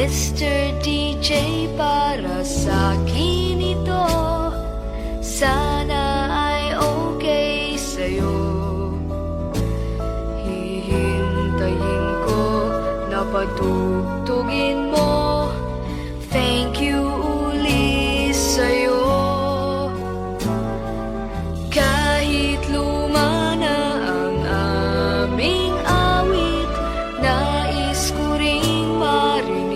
Mr. DJ, para sa akin ito. Sana ay okay sa'yo. Hihintayin ko na patugtugin mo. Thank you uli sa'yo. Kahit luma na ang aming awit, nais ko ring marinig.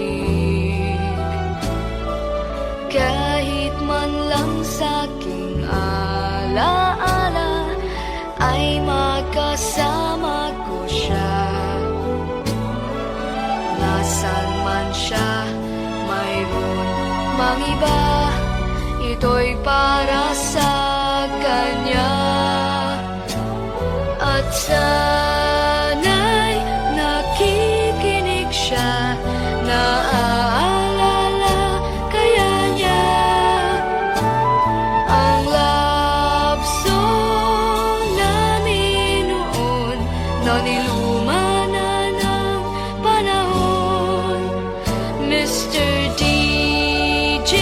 Kahit man lang sa'king alaala, ay makasama ko siya. Nasaan man siya, mayroon mang iba, ito'y para sa kanya. At sana'y nakikinig siya, naaalala kaya niya ang love song namin noon, na niluma na ng panahon. Mr. DJ,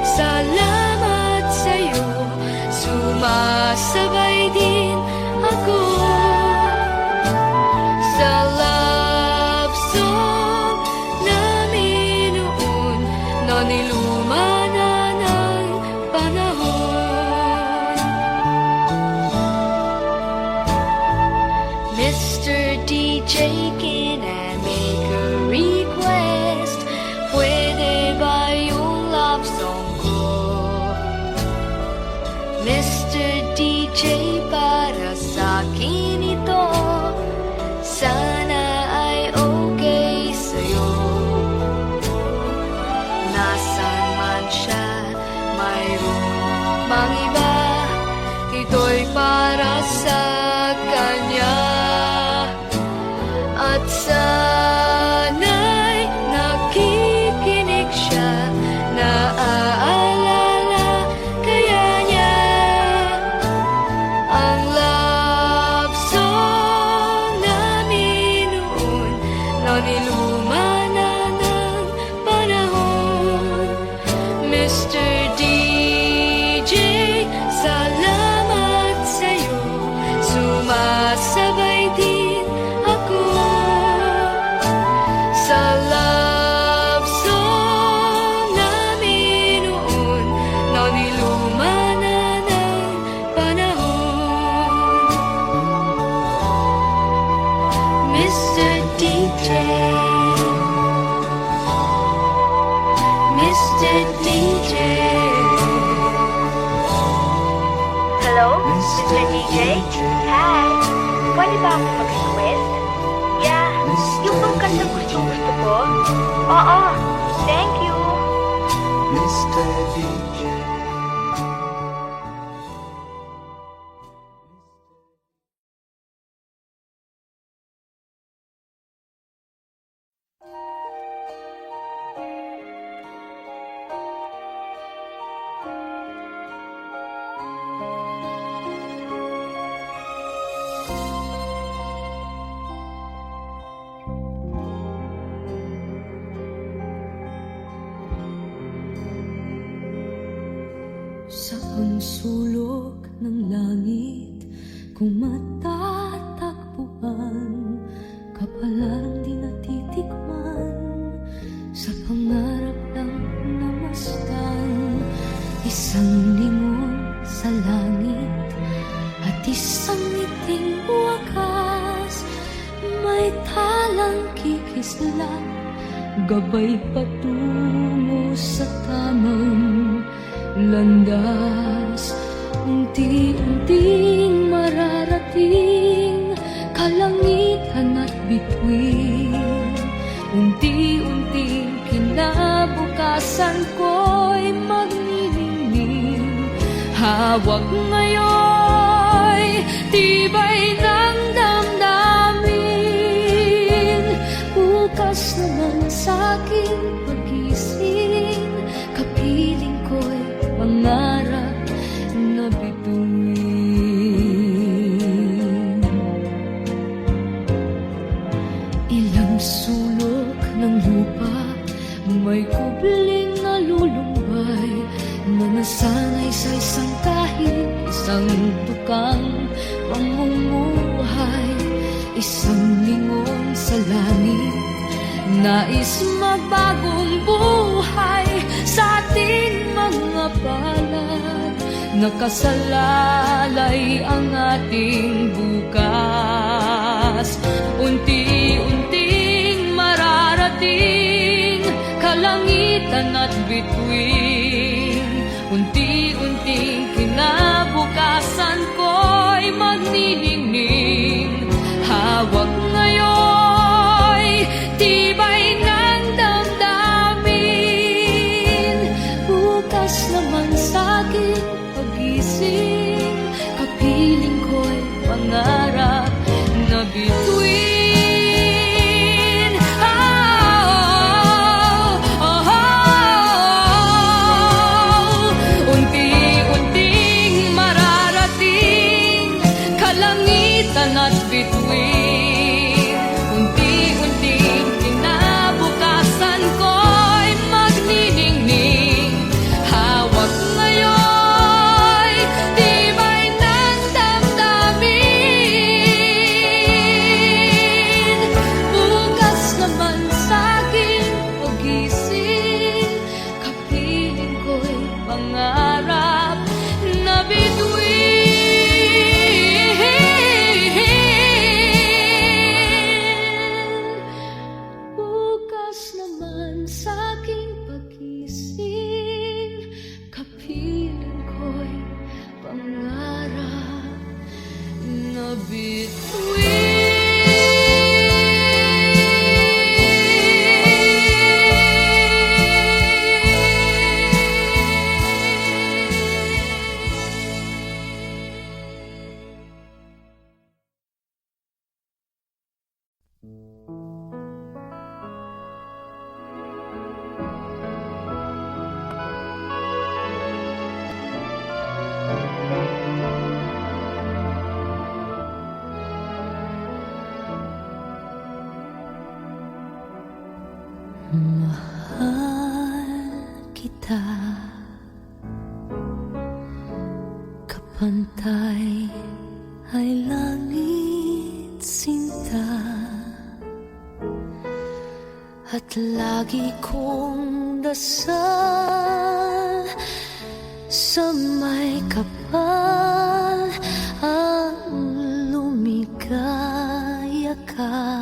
salamat sa'yo, sumasabay din ako sa love song namin noon, na niluma na ng panahon. Mr. DJ, can I make a request? Pwede ba yung love song ko? Mr. DJ, para sa akin ito. Sana ay okay sa'yo. Nasaan man siya, mayroon mang iba, ito'y para sa kanya. At sana'y nakikinig siya, naaalala kaya niya ang love song namin noon, na niluma na ng panahon. Mr. DJ, salamat sa'yo, sumasabay din ako sa love song namin noon, na niluma na ng panahon. Mr. DJ, Mr. DJ. Hello, Mr. DJ? Hi! Pwede ba ako mag-request? Yeah, yung bang kanta gusto ko? Oo, thank you! Mr. DJ. Saan sulok ng langit kung matatagpuan, kapalarang di natitikman, sa pangarap lang namastan. Isang lingon sa langit at isang ngiting wakas, may talang kikislap, gabay patungo sa tamang landas. Unti-unting mararating kalangitan at bituin. Unti-unting kinabukasan ko'y magniningning. Hawak ngayon, tibay ng damdamin. Bukas naman sa'king pagising, kapiling ko'y pangarap na bituin. Ilang sulok ng lupa tukang pamumuhay, isang lingon sa langit, nais magbagong buhay sa ating mga palad. Nakasalalay ang ating bukas, unti-unting mararating kalangitan at bituin. Unti-unting kinabukasan ko'y magniningning. Hawak ngayon, tibay ng damdamin. Bukas naman sa'king pagising, kapiling ko'y pangarap na bituin. Unti-unting mararating kalangitan at bituin. Unti-unting kinabukasan ko'y magniningning. Hawak ngayon, tibay ng damdamin. Bukas naman sa'king pagising, kapiling ko'y pangarap na bituin. Bukas naman sa'king pagising, kapiling ko'y pangarap na bituin. Mahal kita, kapantay ay langit sinta, at lagi kong dasal sa may kapal ang lumigaya ka.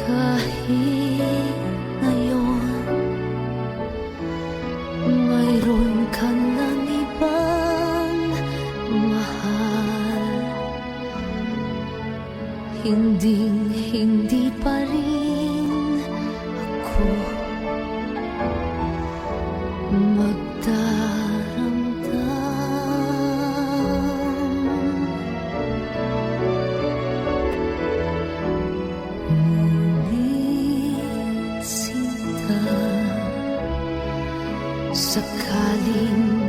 Kahit ngayon mayroon ka ng ibang mahal, hindi pa rin ako magdaramdam. Ngunit sinta, sakaling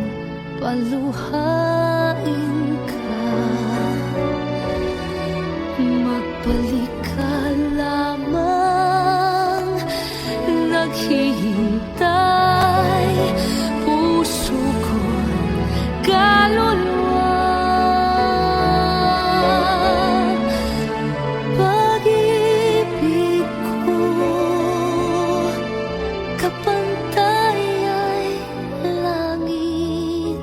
paluhain ka, magbalik ka lamang, naghihintay puso ko, kaluluwa. Pag-ibig ko, kapantay ay langit,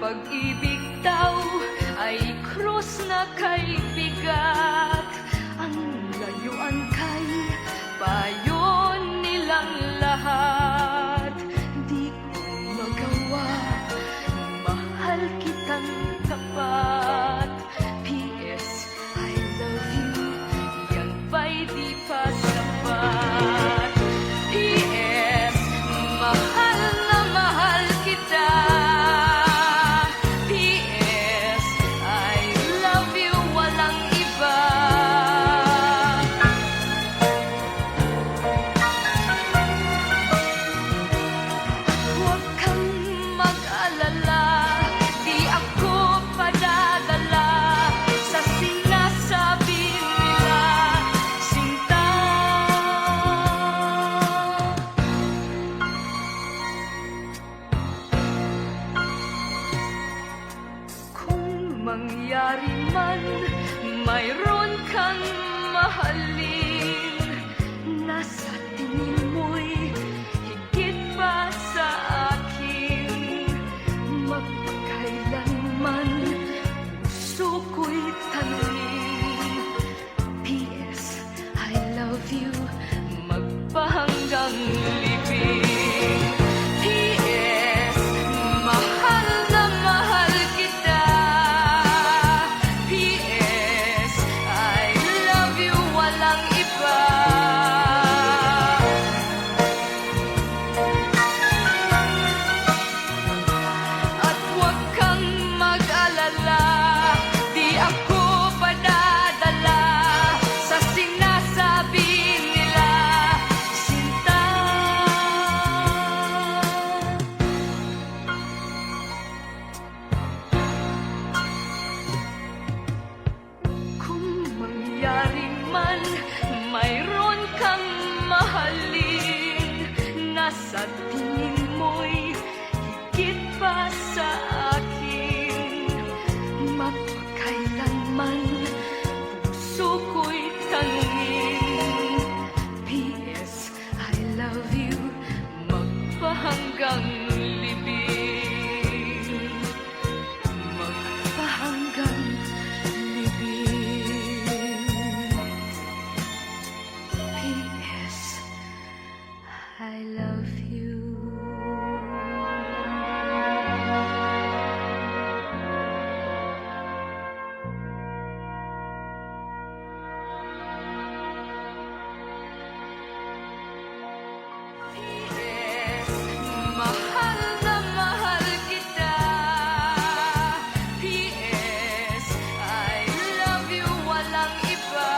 pag-ibig daw ay krus na kay bigat. Ang layuan kay payo nilang lahat. Di ko magawa, mahal kitang tapat. P.S. I love you, yan ba'y di pa sapat? P.S. mahal na mahal kita. P.S. I love you, walang iba. Huwag kang mag-alala, di ako padadala sa sinasabi nila, sinta. Kung mangyari man, mayroon kang mahalin, nasa tingin mo'y higit pa sa akin. Magpakailanman puso ko'y tanungin. P.S. I love you, magpahanggang libing. P.S. mahal na mahal kita. P.S. I love you, walang iba. At huwag kang mag-alala, di ako padadala sa sinasabi nila, sinta. Kung mangyari man, mayroon kang mahalin, nasa tingin mo'y higit pa sa akin. Magpakailanman puso ko'y tanungin. P.S. I love you, magpahanggang libing. Magpahanggang libing. P.S. I love you. P.S. mahal na mahal kita. P.S. I love you, walang iba.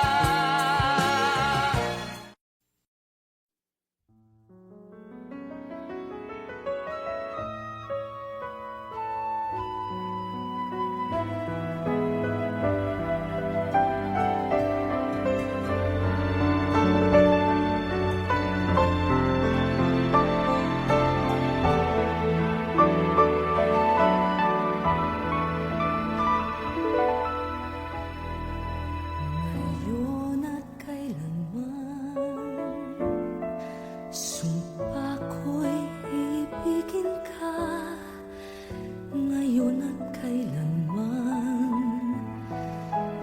Ngayon at kailanman, sumpa ko'y ibigin ka. Ngayon at kailanman,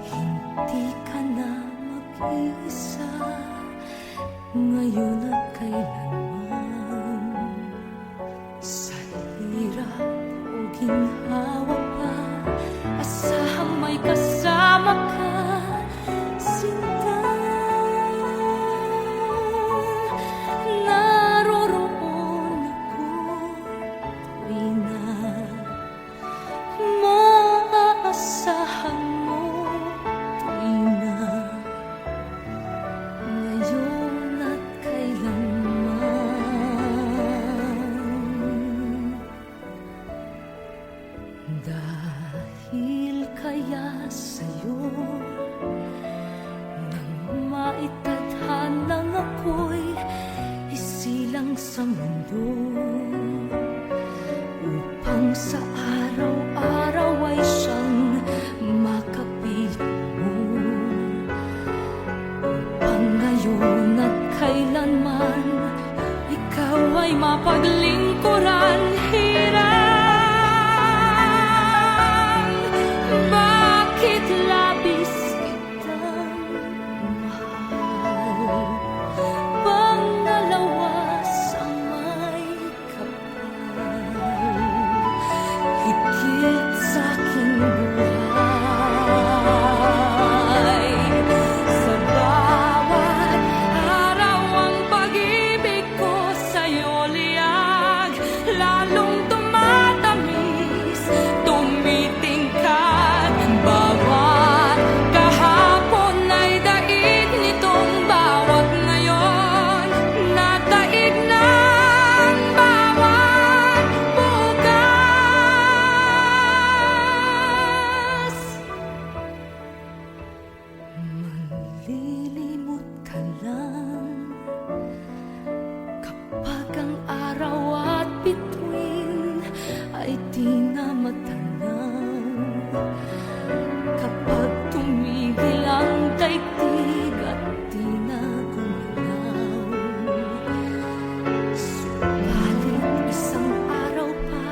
hindi ka na mag-iisa. Ngayon at kailanman, sa hirap o ginhawa pa, asahang may kasama ka. Sinta, naroroon ako tuwi na maaasahan mo tuwi na. Ngayon at kailanman, dahil kaya sa'yo nang maitadhanang ako'y isilang sa mundo, upang sa araw-araw ay siyang makapiling mo, upang ngayon at kailanman ikaw ay mapaglingkuran. Hirap higit sa aking buhay. Sa bawat araw ang pag-ibig ko sa'yo liyag, lalong tumatamis, tumitingkad. Bawat kahapon ay daig nitong bawat ngayon, nataig ng bawat bukas. Manlilimot ka lang kapag ang araw at bituin ay di na matanaw, kapag tumigil ang daigdig at di na gumalaw. Subalit isang araw pa,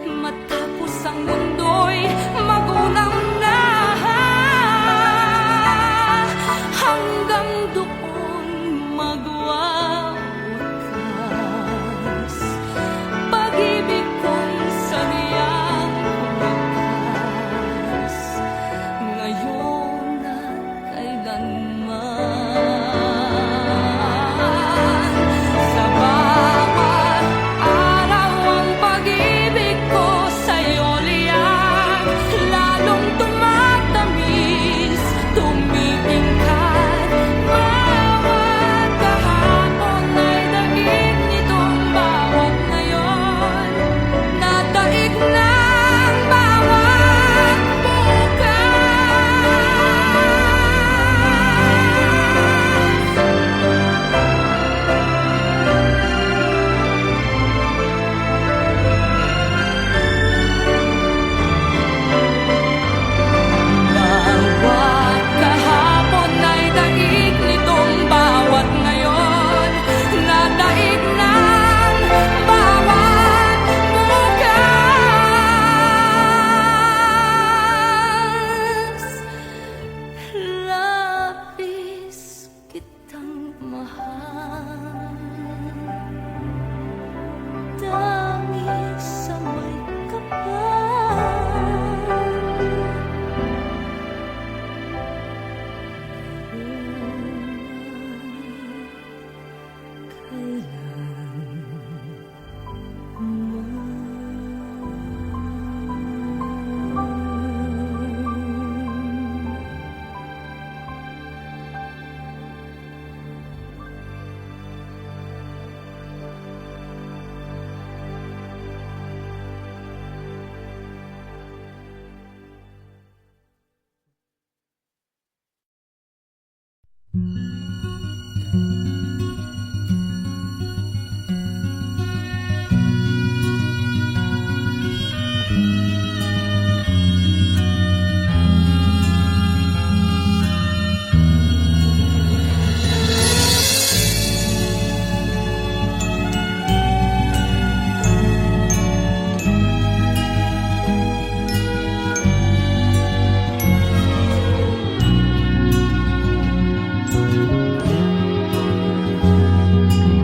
matapos ang mundo'y magunaw na, hanggang doon magwawakas pag-ibig kong saniyang wakas, ngayon at kailanman. Sa bawat araw ang pag-ibig ko sa'yo liyag, lalong tumatamis, tumitingkad. Bawat kahapon ay daig nitong bawat ngayon, nataig ng bawat bawat kahapon ay daig nitong bawat ngayon, nataig ng bawat bukas. Labis kitang mahal, dangis sa may kapal.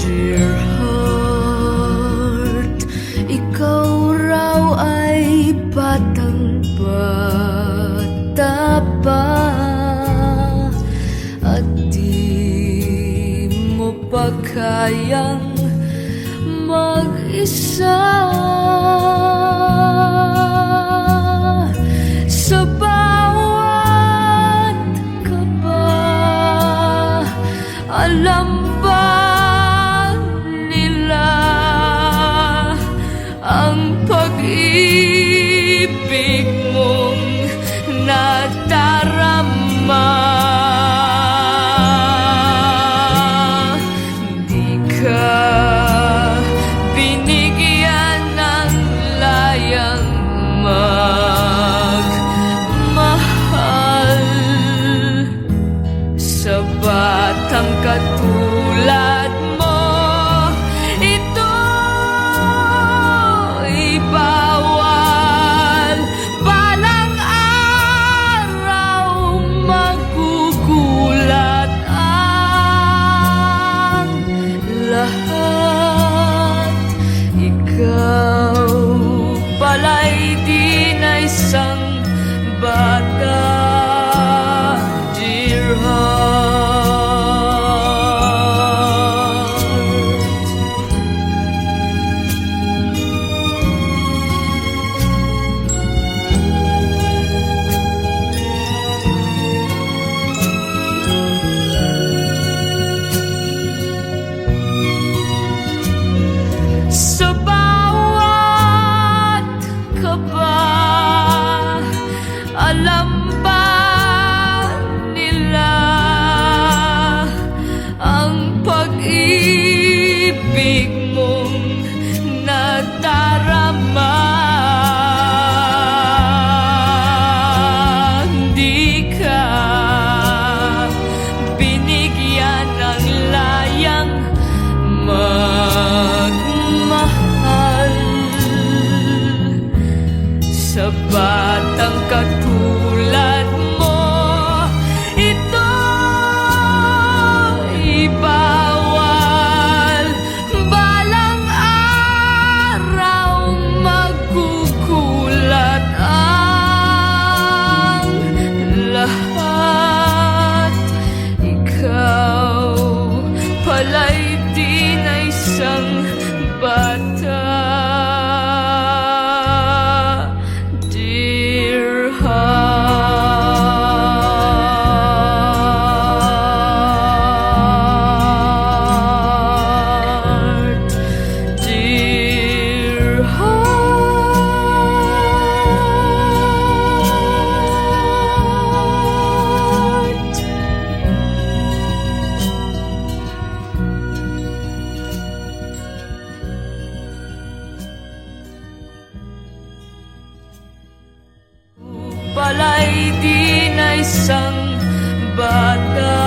Dear heart, ikaw raw ay batang-bata pa, at di mo pa kayang mag-isa. Sa bawat kaba, alam ba nila ang pag-ibig mong nadarama? Di ka binigyan ng sa batang katulad mo. Ito ibawal, balang araw magkukulat ang lahat. Ikaw pala'y di na isang bata, dear heart, dear heart. Pala'y di na isang bata,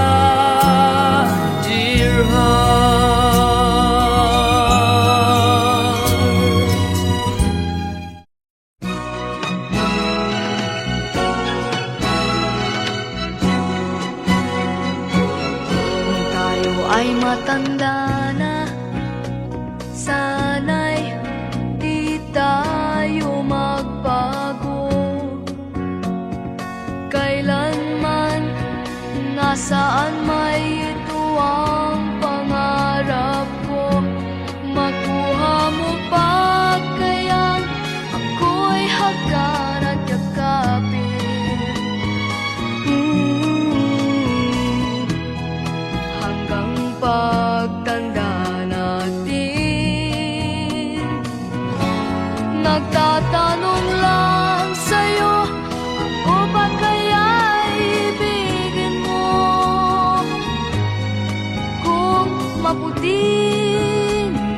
dear heart. Kung tayo ay matanda na, sana'y di tayo magbago. Kailanman, nasaan may ito ang pangarap ko. Makuha mo pa kaya ako'y hagkan at yakapin. Hanggang pagtanda natin, nagtatanong lang sa'yo, ako ba kaya ibigin mo? Kung maputi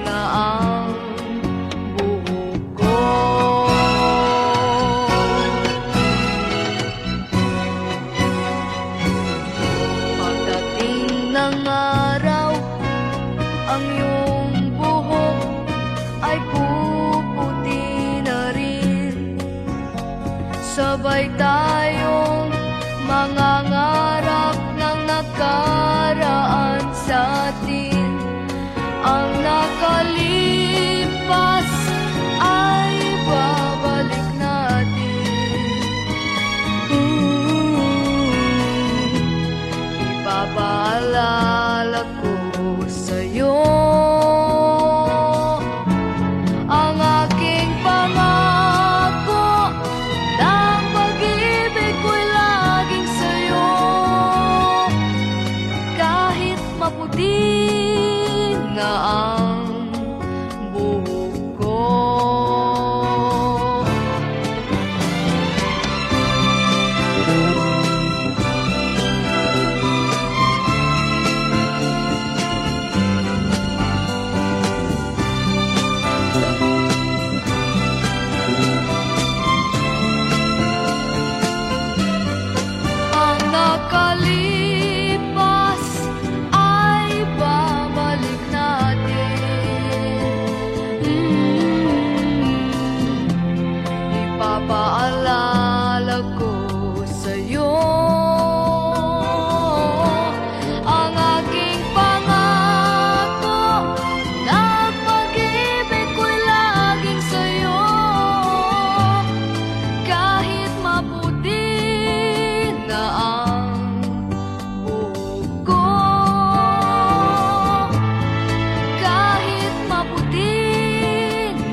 na ang buhok ko, pagdating ng araw, ang iyong buhok ay puputi na rin. Sabay tayong mangangarap ng nakaraan sa atin. Ang nakalipas ay babalik natin. Ipapaalala ko sa'yo ang aking pangako, na ang pag-ibig ko'y laging sa'yo. Kahit maputi na ang buhok ko. Ang nakalipas ay babalik natin. Ipapaalala ko sa'yo ang aking pangako, na ang pag-ibig ko'y laging sa'yo. Kahit maputi na ang buhok ko, kahit maputi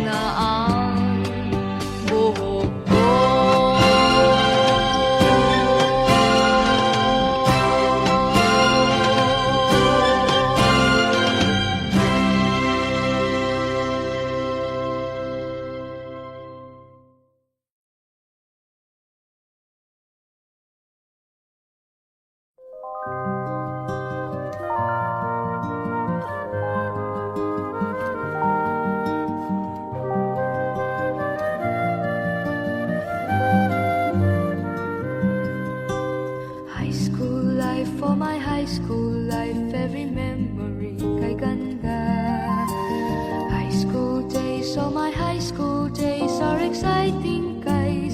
na ang buhok ko. High school life, for my high school life, every memory kay ganda. High school days, oh my high school days are exciting kay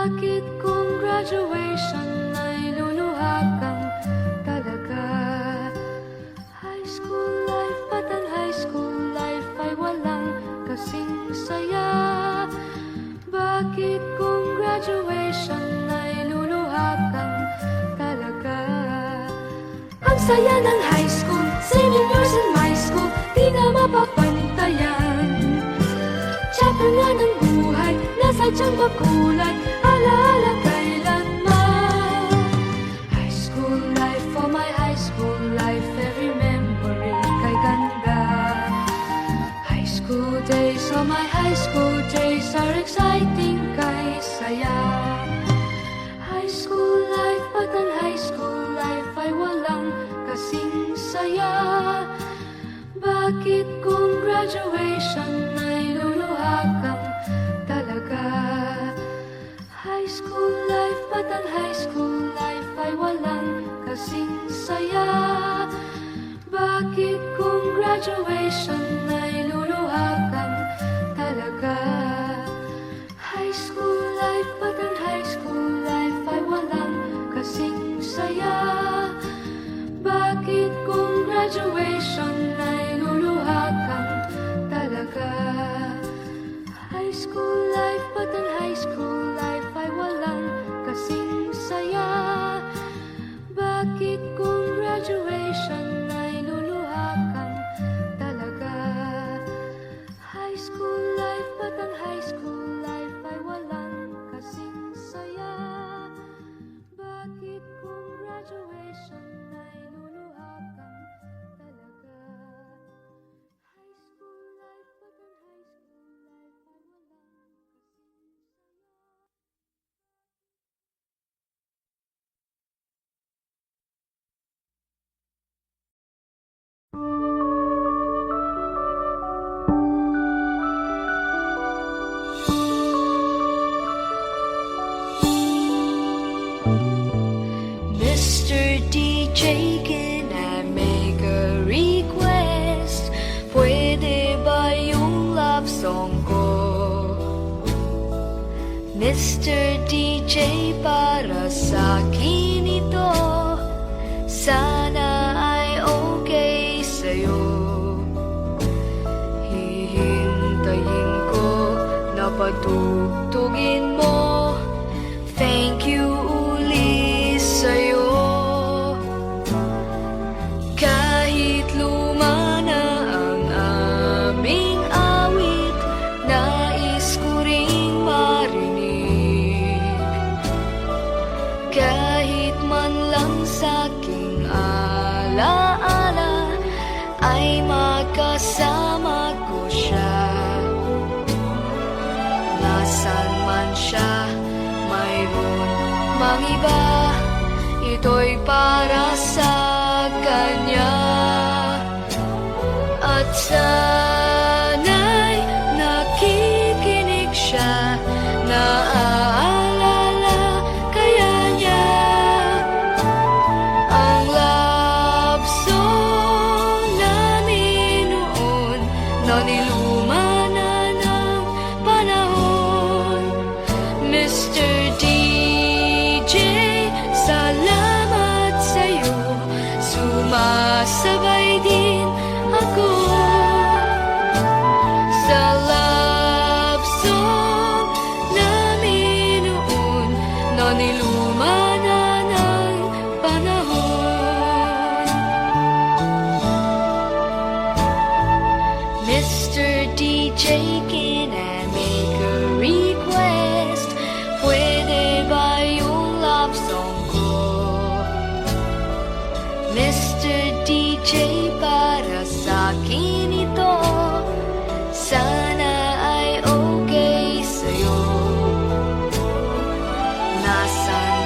Bakit kung graduation ay luluha kang talaga? High school life, ba't ang high school life ay walang kasing saya? Bakit kung graduation ay luluha kang talaga? Ang saya ng high school, senior years in my school, di na mapapantayan. Chapter nga ng buhay, nasa tiyang makulay, alaala kailanman. High school life, for my high school life, every memory kay ganda. High school days, oh my high school days are exciting kay saya. High school life, ba't ang high school life ay walang kasing saya? Bakit kung graduation ay luluha kang talaga? High school life, ba't ang high school life ay walang kasing saya? Bakit kung graduation ay luluha kang talaga? High school life, ba't ang high school life ay walang kasing saya? Bakit kung graduation ay luluha kang talaga? High school life, ba't ang high school life ay walang kasing saya? Bakit kung graduation ay luluha kang talaga? High school life, ba't ang high school life ay walang kasing saya? Bakit kung graduation ay luluha kang talaga? High school life, ba't ang high school life ay walang Mr. DJ, can I make a request? Pwede ba yung love song ko? Mr. DJ, para sa akin ito, sana ay okay sa'yo. Hihintayin ko na patugtugin mo. Thank you uli sa'yo. Kahit luma na ang aming awit, nais ko ring marinig. Kahit man lang sa'king alaala, ay makasama ko siya. Nasaan man siya, mayroon mang iba, ito'y para sa kanya. At sana'y nakikinig siya, naaalala kaya niya ang love song namin noon, na niluma na ng panahon. Mr. DJ, salamat sa'yo, sumasabay din ako sa love song namin noon, na niluma na ng panahon. Mr. DJ, can I make a request? Pwede ba yung love song ko? Mr. DJ, para sa akin ito, sana ay okay sa'yo. Nasaan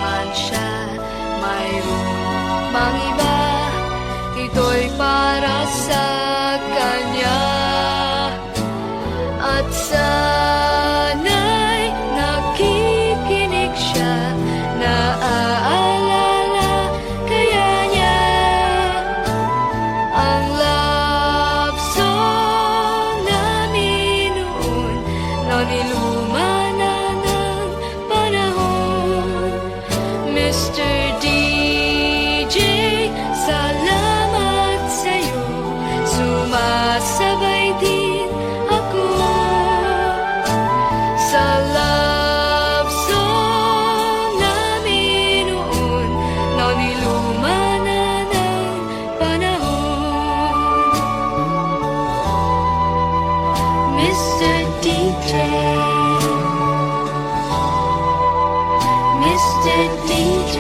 Mr. DJ.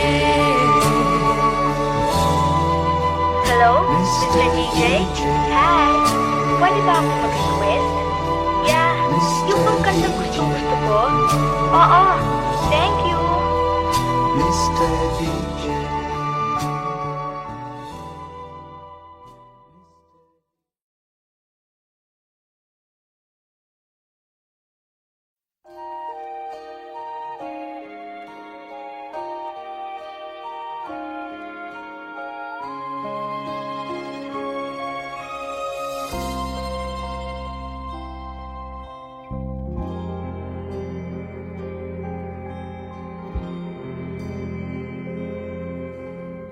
Hello, Mr. DJ? Hi. Pwede ba ako mag-request? Yeah, yung bang kantang gusto ko? Oo, thank you. Mr. DJ.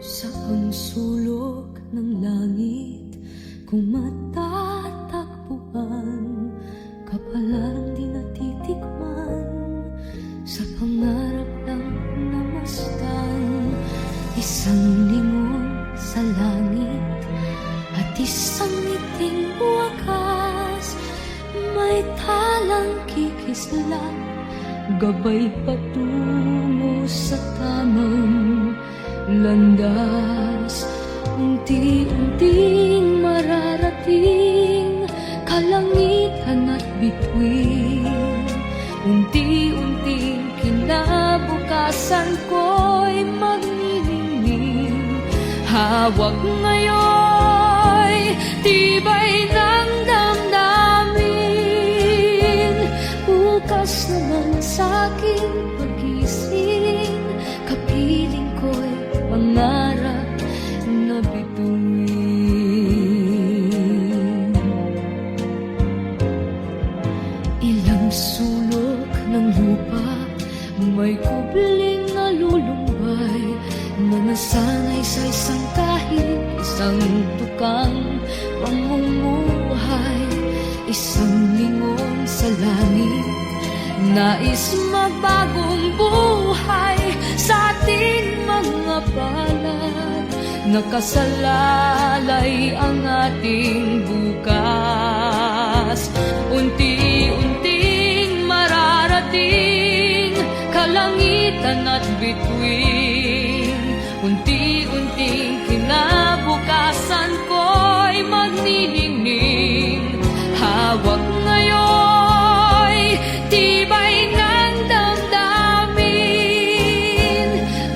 Saan sulok ng langit kung matatagpuan kapalarang di natitikman sa pangarap lang namastan isang lingon sa langit at isang ngiting wakas may talang kikislat gabay patungo sa tamang landas, unti-unting mararating kalangitan at bituin. Unti-unting kinabukasan ko'y magniningning. Hawak ngayon, tibay ng damdamin. Bukas naman sa'king pagising, kapiling ko'y pangarap na bituin. Ilang sulok ng lupa may kubling na lulumbay na nasanay sa isang kahit isang tukang pamumuhay. Isang lingon sa langit nais magbagong buhay sa ating mga palad. Nakasalalay ang ating bukas. Unti-unting mararating kalangitan at bituin. Unti-unting kinabukasan ko'y magniningning. Hawak ngayon, tibay ng damdamin.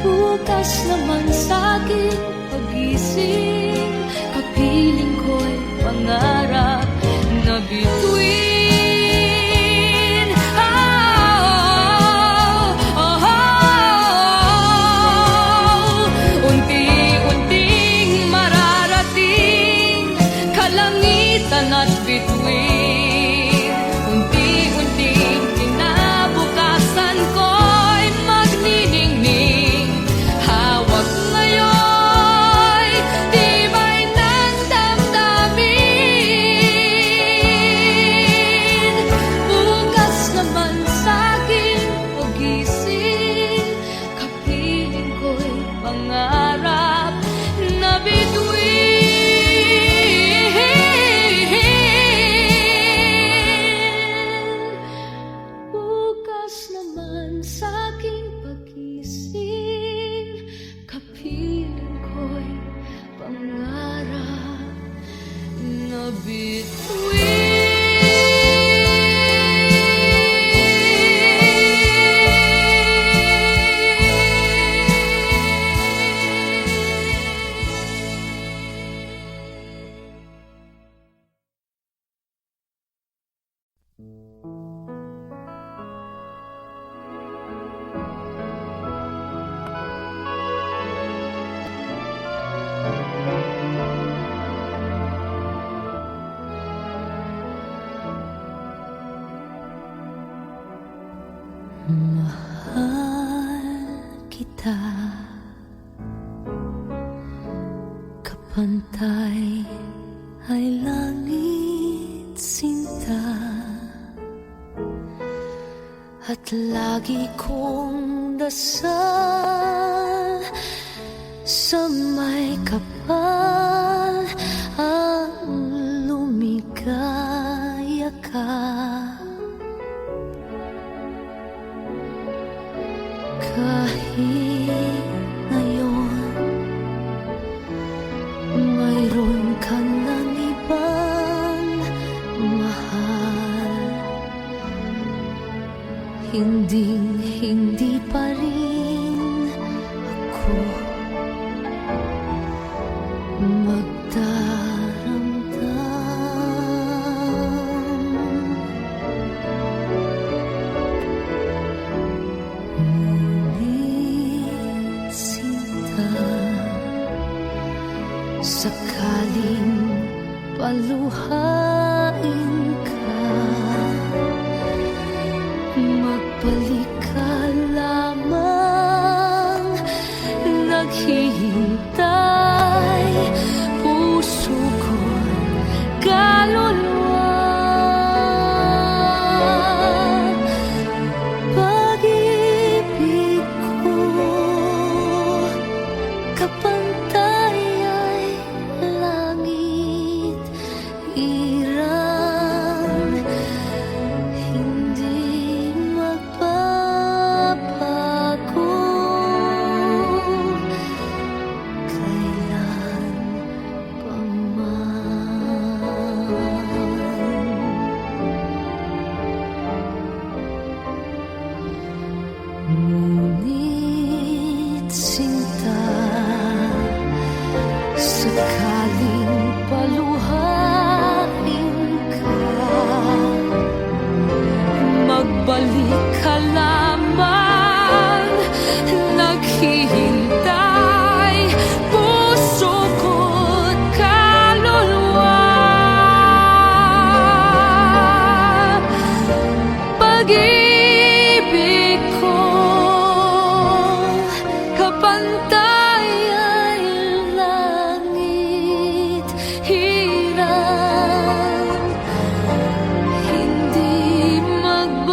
Bukas naman sa'king pagising, kapiling ko'y pangarap na bituin. Unti-unting mararating kalangitan at bituin. Unti-unting kinabukasan ko'y magniningning. Hawak ngayon, tibay ng damdamin. Bukas naman sa'king pagising, kapiling ko'y pangarap na bituin. Bukas naman sa'king pagising, kapiling ko'y pangarap na mahal kita, kapantay ay langit sinta, at lagi kong dasal sa may kapal ang lumigaya ka. Kahit ngayon mayroon ka ng ibang mahal, hindi pa rin ako magdaramdam. Ngunit sinta, sakaling paluhain ka, magbalik ka lamang, naghihintay puso ko, kaluluwa. Pag-ibig ko, kapantay ay langit, hirang hindi magbabago. Kailan pa man. Ngunit sinta, sakaling paluhain ka, magbalik ka lamang, naghihintay puso ko't kaluluwa. Pag-ibig ko, kapantay ay langit, hirang hindi magbabago.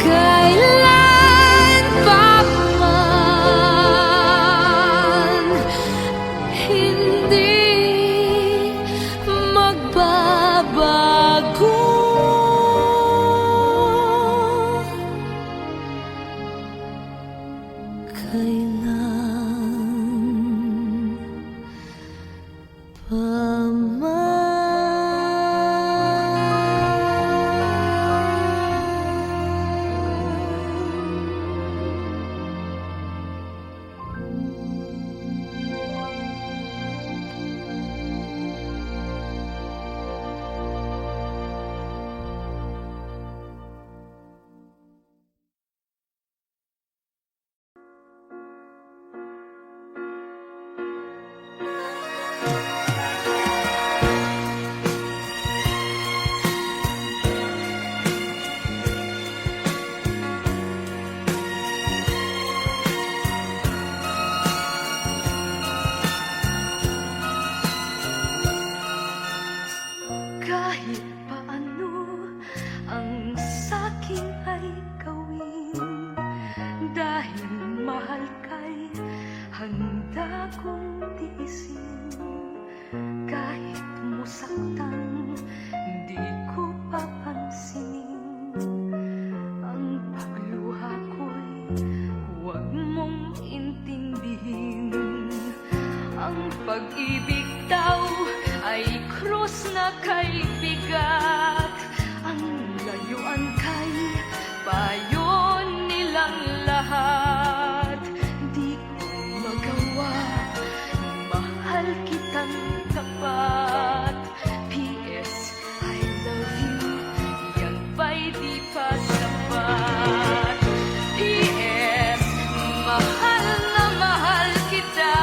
Kailan pa man, hindi magbabago. Kailan pa kahit paano ang sakin ay gawin, dahil mahal kay handa kong tiisin. Kahit musaktan, di ko papansinin ang pagluha ko'y huwag mong intindihin. Ang pag-ibig daw ay krus na kay bigat, ang layuan kay payo nilang lahat. Di ko magawa, mahal kitang tapat. P.S. I love you, yan ba'y di pa sapat? P.S. mahal na mahal kita.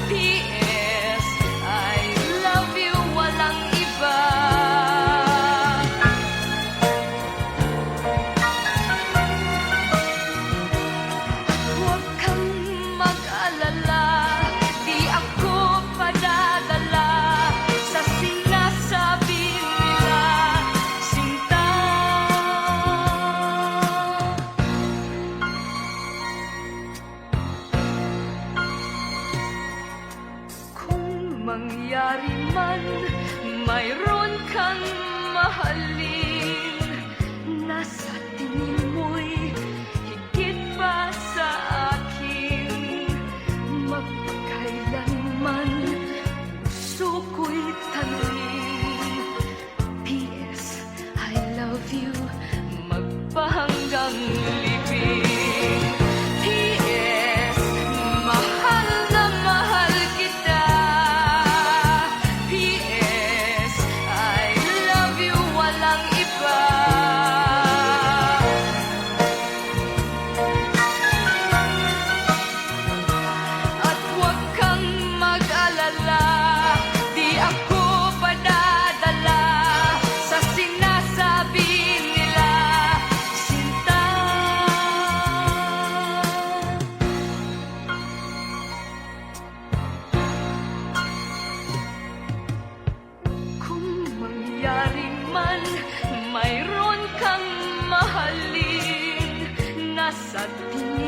P.S. I love you, walang iba. Huwag kang mag-alala, di ako padadala sa sinasabi nila. Sinta love you magpahanggang libing. P.S. Mahal na mahal kita. P.S. I love you walang iba. At huwag kang mag-alala, di ako padadala sa sinasabi nila, sinta. Kung mangyari man mayroon kang mahalin, nasa tingin